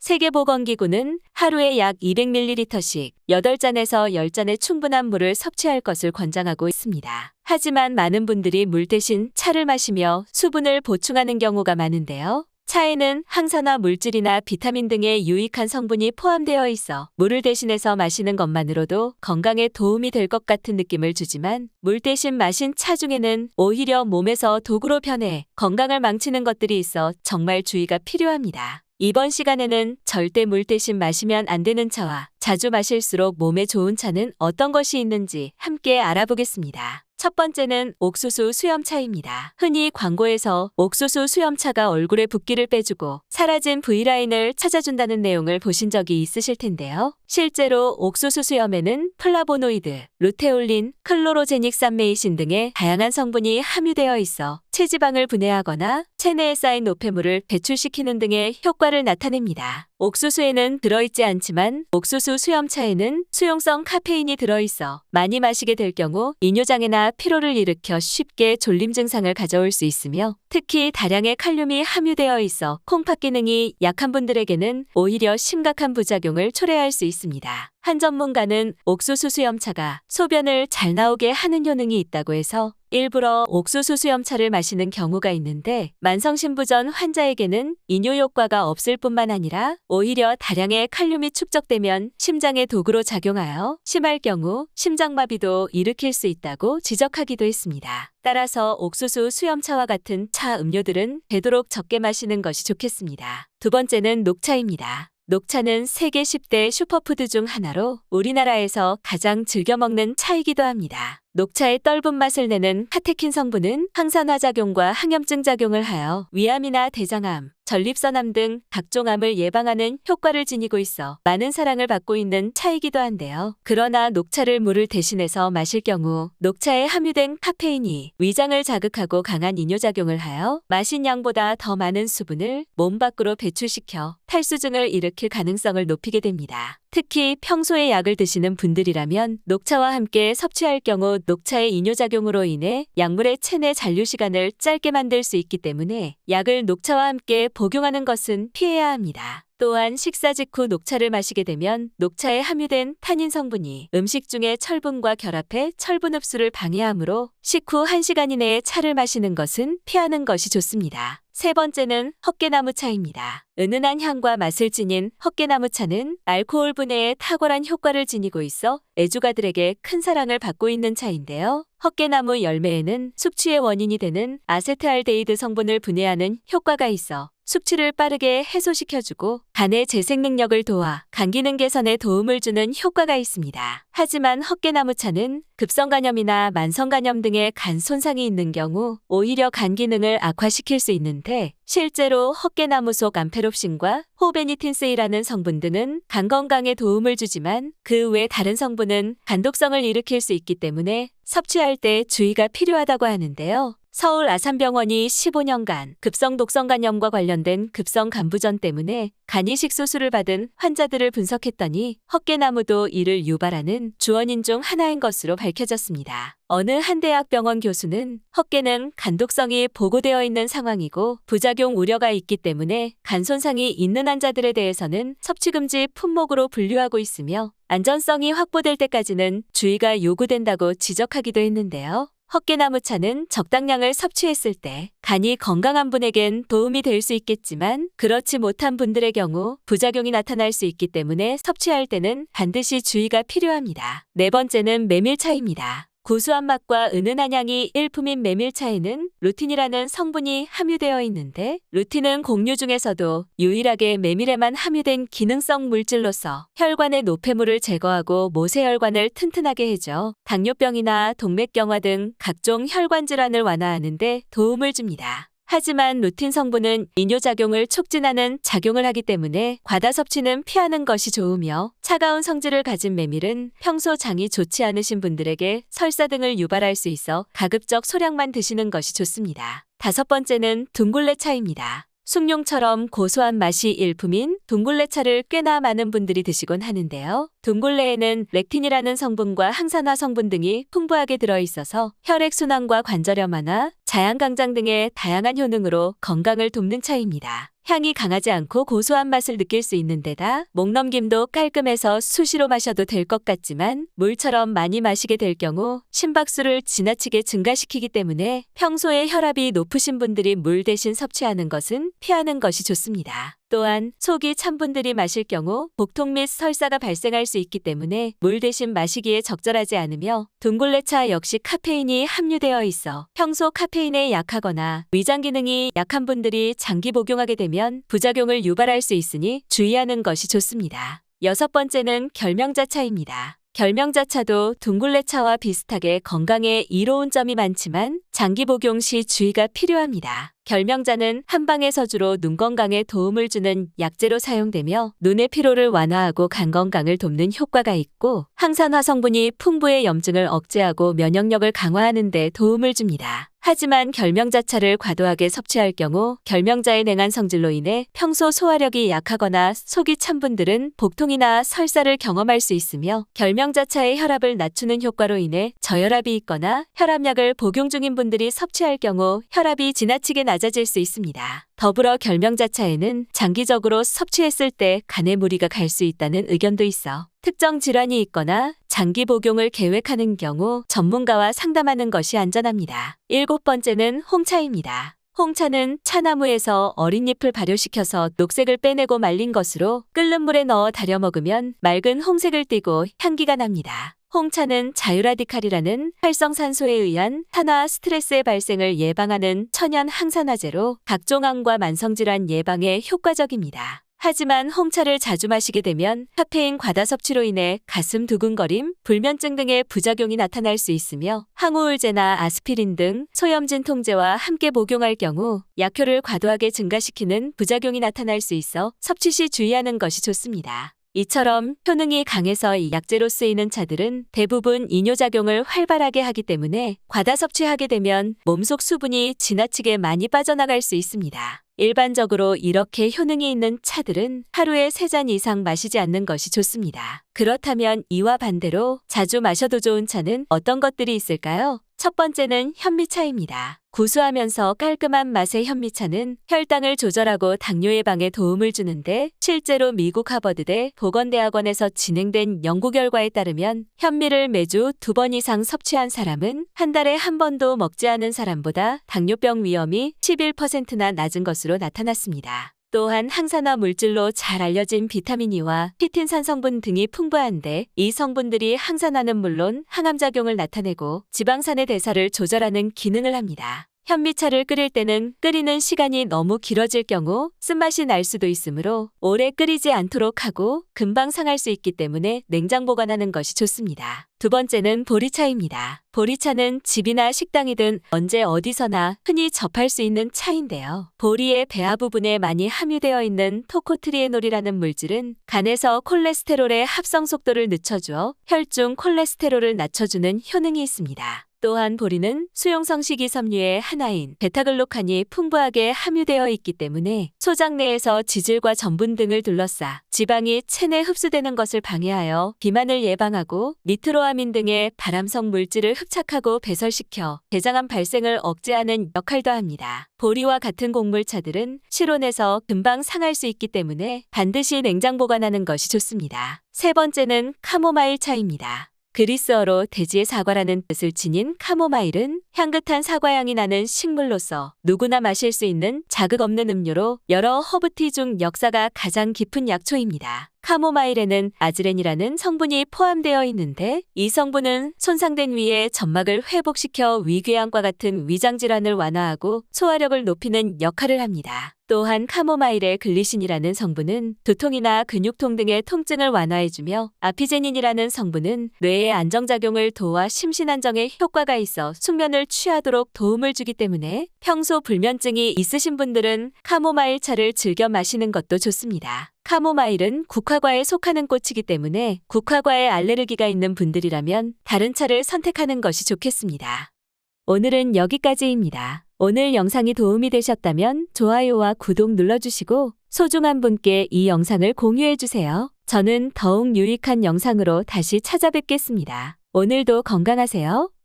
세계보건기구는 하루에 약 200ml씩 8잔에서 10잔의 충분한 물을 섭취할 것을 권장하고 있습니다. 하지만 많은 분들이 물 대신 차를 마시며 수분을 보충하는 경우가 많은데요. 차에는 항산화 물질이나 비타민 등의 유익한 성분이 포함되어 있어 물을 대신해서 마시는 것만으로도 건강에 도움이 될 것 같은 느낌을 주지만 물 대신 마신 차 중에는 오히려 몸에서 독으로 변해 건강을 망치는 것들이 있어 정말 주의가 필요합니다. 이번 시간에는 절대 물 대신 마시면 안 되는 차와 자주 마실수록 몸에 좋은 차는 어떤 것이 있는지 함께 알아보겠습니다. 첫 번째는 옥수수 수염차입니다. 흔히 광고에서 옥수수 수염차가 얼굴에 붓기를 빼주고 사라진 V라인을 찾아준다는 내용을 보신 적이 있으실 텐데요. 실제로 옥수수 수염에는 플라보노이드, 루테올린, 클로로제닉산메이신 등의 다양한 성분이 함유되어 있어 체지방을 분해하거나 체내에 쌓인 노폐물을 배출시키는 등의 효과를 나타냅니다. 옥수수에는 들어있지 않지만 옥수수 수염차에는 수용성 카페인이 들어있어 많이 마시게 될 경우 이뇨장애나 피로를 일으켜 쉽게 졸림 증상을 가져올 수 있으며 특히 다량의 칼륨이 함유되어 있어 콩팥 기능이 약한 분들에게는 오히려 심각한 부작용을 초래할 수 있습니다. 한 전문가는 옥수수 수염차가 소변을 잘 나오게 하는 효능이 있다고 해서 일부러 옥수수 수염차를 마시는 경우가 있는데 만성신부전 환자에게는 이뇨 효과가 없을 뿐만 아니라 오히려 다량의 칼륨이 축적되면 심장에 독으로 작용하여 심할 경우 심장마비도 일으킬 수 있다고 지적하기도 했습니다. 따라서 옥수수 수염차와 같은 차 음료들은 되도록 적게 마시는 것이 좋겠습니다. 두 번째는 녹차입니다. 녹차는 세계 10대 슈퍼푸드 중 하나로 우리나라에서 가장 즐겨 먹는 차이기도 합니다. 녹차의 떫은 맛을 내는 카테킨 성분은 항산화 작용과 항염증 작용을 하여 위암이나 대장암, 전립선암 등 각종 암을 예방하는 효과를 지니고 있어 많은 사랑을 받고 있는 차이기도 한데요. 그러나 녹차를 물을 대신해서 마실 경우 녹차에 함유된 카페인이 위장을 자극하고 강한 이뇨작용을 하여 마신 양보다 더 많은 수분을 몸 밖으로 배출시켜 탈수증을 일으킬 가능성을 높이게 됩니다. 특히 평소에 약을 드시는 분들이라면 녹차와 함께 섭취할 경우 녹차의 이뇨작용으로 인해 약물의 체내 잔류 시간을 짧게 만들 수 있기 때문에 약을 녹차와 함께 복용하는 것은 피해야 합니다. 또한 식사 직후 녹차를 마시게 되면 녹차에 함유된 타닌 성분이 음식 중에 철분과 결합해 철분 흡수를 방해하므로 식후 1시간 이내에 차를 마시는 것은 피하는 것이 좋습니다. 세 번째는 헛개나무차입니다. 은은한 향과 맛을 지닌 헛개나무차는 알코올 분해에 탁월한 효과를 지니고 있어 애주가들에게 큰 사랑을 받고 있는 차인데요. 헛개나무 열매에는 숙취의 원인이 되는 아세트알데히드 성분을 분해하는 효과가 있어 숙취를 빠르게 해소시켜주고 간의 재생 능력을 도와 간 기능 개선에 도움을 주는 효과가 있습니다. 하지만 헛개나무차는 급성간염이나 만성간염 등의 간 손상이 있는 경우 오히려 간 기능을 악화시킬 수 있는데 실제로 헛개나무 속 암페롭신과 호베니틴스이라는 성분 등은 간 건강에 도움을 주지만 그 외 다른 성분은 간독성을 일으킬 수 있기 때문에 섭취할 때 주의가 필요하다고 하는데요. 서울 아산병원이 15년간 급성 독성간염과 관련된 급성 간부전 때문에 간이식 수술을 받은 환자들을 분석했더니 헛개나무도 이를 유발하는 주원인 중 하나인 것으로 밝혀졌습니다. 어느 한 대학병원 교수는 헛개는 간독성이 보고되어 있는 상황이고 부작용 우려가 있기 때문에 간 손상이 있는 환자들에 대해서는 섭취금지 품목으로 분류하고 있으며 안전성이 확보될 때까지는 주의가 요구된다고 지적하기도 했는데요. 헛개나무차는 적당량을 섭취했을 때 간이 건강한 분에겐 도움이 될 수 있겠지만 그렇지 못한 분들의 경우 부작용이 나타날 수 있기 때문에 섭취할 때는 반드시 주의가 필요합니다. 네 번째는 메밀차입니다. 고소한 맛과 은은한 향이 일품인 메밀차에는 루틴이라는 성분이 함유되어 있는데 루틴은 곡류 중에서도 유일하게 메밀에만 함유된 기능성 물질로서 혈관의 노폐물을 제거하고 모세혈관을 튼튼하게 해줘 당뇨병이나 동맥경화 등 각종 혈관 질환을 완화하는 데 도움을 줍니다. 하지만 루틴 성분은 이뇨작용을 촉진하는 작용을 하기 때문에 과다 섭취는 피하는 것이 좋으며 차가운 성질을 가진 메밀은 평소 장이 좋지 않으신 분들에게 설사 등을 유발할 수 있어 가급적 소량만 드시는 것이 좋습니다. 다섯 번째는 둥글레차입니다. 숭늉처럼 고소한 맛이 일품인 둥글레차를 꽤나 많은 분들이 드시곤 하는데요. 둥글레에는 렉틴이라는 성분과 항산화 성분 등이 풍부하게 들어있어서 혈액순환과 관절염 완화, 자양강장 등의 다양한 효능으로 건강을 돕는 차입니다. 향이 강하지 않고 고소한 맛을 느낄 수 있는 데다 목넘김도 깔끔해서 수시로 마셔도 될 것 같지만 물처럼 많이 마시게 될 경우 심박수를 지나치게 증가시키기 때문에 평소에 혈압이 높으신 분들이 물 대신 섭취하는 것은 피하는 것이 좋습니다. 또한 속이 찬 분들이 마실 경우 복통 및 설사가 발생할 수 있기 때문에 물 대신 마시기에 적절하지 않으며 둥글레차 역시 카페인이 함유되어 있어 평소 카페인에 약하거나 위장 기능이 약한 분들이 장기 복용하게 되면 부작용을 유발할 수 있으니 주의하는 것이 좋습니다. 여섯 번째는 결명자차입니다. 결명자차도 둥글레차와 비슷하게 건강에 이로운 점이 많지만 장기 복용 시 주의가 필요합니다. 결명자는 한방의 서주로 눈 건강에 도움을 주는 약재로 사용되며 눈의 피로를 완화하고 간 건강을 돕는 효과가 있고 항산화 성분이 풍부해 염증을 억제하고 면역력을 강화하는 데 도움을 줍니다. 하지만 결명자차를 과도하게 섭취할 경우 결명자의 냉한 성질로 인해 평소 소화력이 약하거나 속이 찬 분들은 복통이나 설사를 경험할 수 있으며 결명자차의 혈압을 낮추는 효과로 인해 저혈압이 있거나 혈압약을 복용 중인 분들이 섭취할 경우 혈압이 지나치게 낮아질 수 있습니다. 더불어 결명자차에는 장기적으로 섭취했을 때 간에 무리가 갈 수 있다는 의견도 있어 특정 질환이 있거나 장기 복용을 계획하는 경우 전문가와 상담하는 것이 안전합니다. 일곱 번째는 홍차입니다. 홍차는 차나무에서 어린 잎을 발효시켜서 녹색을 빼내고 말린 것으로 끓는 물에 넣어 달여 먹으면 맑은 홍색을 띠고 향기가 납니다. 홍차는 자유라디칼이라는 활성산소에 의한 산화 스트레스의 발생을 예방하는 천연 항산화제로 각종 암과 만성질환 예방에 효과적입니다. 하지만 홍차를 자주 마시게 되면 카페인 과다 섭취로 인해 가슴 두근거림, 불면증 등의 부작용이 나타날 수 있으며 항우울제나 아스피린 등 소염진 통제와 함께 복용할 경우 약효를 과도하게 증가시키는 부작용이 나타날 수 있어 섭취 시 주의하는 것이 좋습니다. 이처럼 효능이 강해서 약재로 쓰이는 차들은 대부분 이뇨작용을 활발하게 하기 때문에 과다 섭취하게 되면 몸속 수분이 지나치게 많이 빠져나갈 수 있습니다. 일반적으로 이렇게 효능이 있는 차들은 하루에 3잔 이상 마시지 않는 것이 좋습니다. 그렇다면 이와 반대로 자주 마셔도 좋은 차는 어떤 것들이 있을까요? 첫 번째는 현미차입니다. 구수하면서 깔끔한 맛의 현미차는 혈당을 조절하고 당뇨 예방에 도움을 주는데 실제로 미국 하버드대 보건대학원에서 진행된 연구 결과에 따르면 현미를 매주 2번 이상 섭취한 사람은 한 달에 한 번도 먹지 않은 사람보다 당뇨병 위험이 11%나 낮은 것으로 나타났습니다. 또한 항산화 물질로 잘 알려진 비타민 E와 피틴산 성분 등이 풍부한데 이 성분들이 항산화는 물론 항암작용을 나타내고 지방산의 대사를 조절하는 기능을 합니다. 현미차를 끓일 때는 끓이는 시간이 너무 길어질 경우 쓴맛이 날 수도 있으므로 오래 끓이지 않도록 하고 금방 상할 수 있기 때문에 냉장 보관하는 것이 좋습니다. 두 번째는 보리차입니다. 보리차는 집이나 식당이든 언제 어디서나 흔히 접할 수 있는 차인데요. 보리의 배아 부분에 많이 함유되어 있는 토코트리에놀이라는 물질은 간에서 콜레스테롤의 합성 속도를 늦춰주어 혈중 콜레스테롤을 낮춰주는 효능이 있습니다. 또한 보리는 수용성 식이섬유의 하나인 베타글루칸이 풍부하게 함유되어 있기 때문에 소장 내에서 지질과 전분 등을 둘러싸 지방이 체내 흡수되는 것을 방해하여 비만을 예방하고 니트로아민 등의 발암성 물질을 흡착하고 배설시켜 대장암 발생을 억제하는 역할도 합니다. 보리와 같은 곡물차들은 실온에서 금방 상할 수 있기 때문에 반드시 냉장 보관하는 것이 좋습니다. 세 번째는 카모마일 차입니다. 그리스어로 돼지의 사과라는 뜻을 지닌 카모마일은 향긋한 사과향이 나는 식물로서 누구나 마실 수 있는 자극 없는 음료로 여러 허브티 중 역사가 가장 깊은 약초입니다. 카모마일에는 아즈렌이라는 성분이 포함되어 있는데 이 성분은 손상된 위의 점막을 회복시켜 위궤양과 같은 위장질환을 완화하고 소화력을 높이는 역할을 합니다. 또한 카모마일의 글리신이라는 성분은 두통이나 근육통 등의 통증을 완화해주며 아피제닌이라는 성분은 뇌의 안정작용을 도와 심신안정에 효과가 있어 숙면을 취하도록 도움을 주기 때문에 평소 불면증이 있으신 분들은 카모마일 차를 즐겨 마시는 것도 좋습니다. 카모마일은 국화과에 속하는 꽃이기 때문에 국화과에 알레르기가 있는 분들이라면 다른 차를 선택하는 것이 좋겠습니다. 오늘은 여기까지입니다. 오늘 영상이 도움이 되셨다면 좋아요와 구독 눌러주시고 소중한 분께 이 영상을 공유해주세요. 저는 더욱 유익한 영상으로 다시 찾아뵙겠습니다. 오늘도 건강하세요.